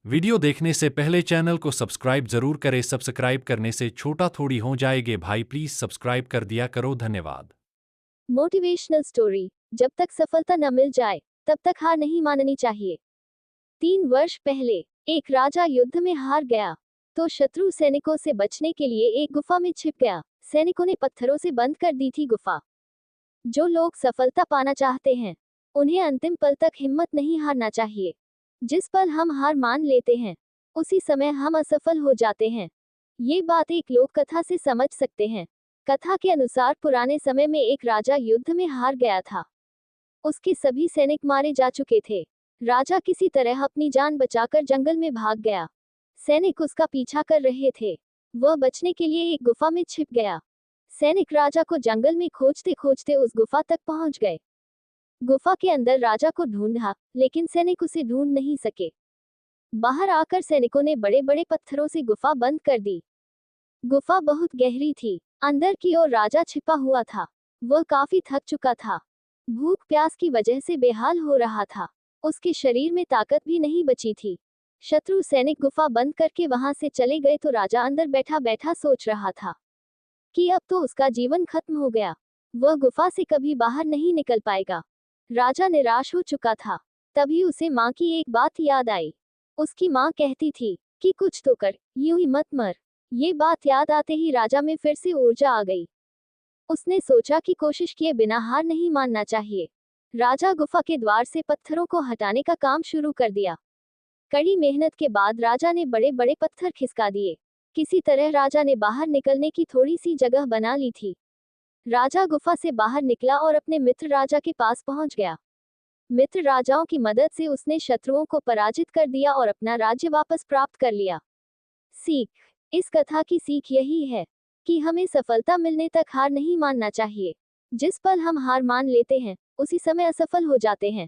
Video देखने से पहले चैनल को सब्सक्राइब जरूर करें। सब्सक्राइब करने से छोटा थोड़ी हो जाएगे भाई, प्लीज सब्सक्राइब कर दिया करो, धन्यवाद। Motivational story. जब तक सफलता न मिल जाए तब तक हार नहीं माननी चाहिए। 3 वर्ष पहले एक राजा युद्ध में हार गया तो शत्रु सैनिकों से बचने के लिए एक गुफा में छिप गया। सैनिकों ने पत्थरों से बंद कर दी थी गुफा। जो लोग सफलता पाना चाहते हैं उन्हें अंतिम पल तक हिम्मत नहीं हारना चाहिए। जिस पल हम हार मान लेते हैं उसी समय हम असफल हो जाते हैं। ये बात एक लोक कथा से समझ सकते हैं। कथा के अनुसार पुराने समय में एक राजा युद्ध में हार गया था। उसके सभी सैनिक मारे जा चुके थे। राजा किसी तरह अपनी जान बचाकर जंगल में भाग गया। सैनिक उसका पीछा कर रहे थे। वह बचने के लिए एक गुफा में छिप गया। सैनिक राजा को जंगल में खोजते खोजते उस गुफा तक पहुंच गए। गुफा के अंदर राजा को ढूंढा लेकिन सैनिक उसे ढूंढ नहीं सके। बाहर आकर सैनिकों ने बड़े बड़े पत्थरों से गुफा बंद कर दी। गुफा बहुत गहरी थी। अंदर की ओर राजा छिपा हुआ था। वह काफी थक चुका था। भूख प्यास की वजह से बेहाल हो रहा था। उसके शरीर में ताकत भी नहीं बची थी। शत्रु सैनिक गुफा बंद करके वहां से चले गए तो राजा अंदर बैठा बैठा सोच रहा था कि अब तो उसका जीवन खत्म हो गया। वह गुफा से कभी बाहर नहीं निकल पाएगा। राजा निराश हो चुका था। तभी उसे माँ की एक बात याद आई। उसकी माँ कहती थी कि कुछ तो कर, यूं ही मत मर। ये बात याद आते ही राजा में फिर से ऊर्जा आ गई। उसने सोचा कि कोशिश किए बिना हार नहीं मानना चाहिए। राजा गुफा के द्वार से पत्थरों को हटाने का काम शुरू कर दिया। कड़ी मेहनत के बाद राजा ने बड़े बड़े पत्थर खिसका दिए। किसी तरह राजा ने बाहर निकलने की थोड़ी सी जगह बना ली थी। राजा गुफा से बाहर निकला और अपने मित्र राजा के पास पहुंच गया। मित्र राजाओं की मदद से उसने शत्रुओं को पराजित कर दिया और अपना राज्य वापस प्राप्त कर लिया। सीख। इस कथा की सीख यही है कि हमें सफलता मिलने तक हार नहीं मानना चाहिए। जिस पल हम हार मान लेते हैं उसी समय असफल हो जाते हैं।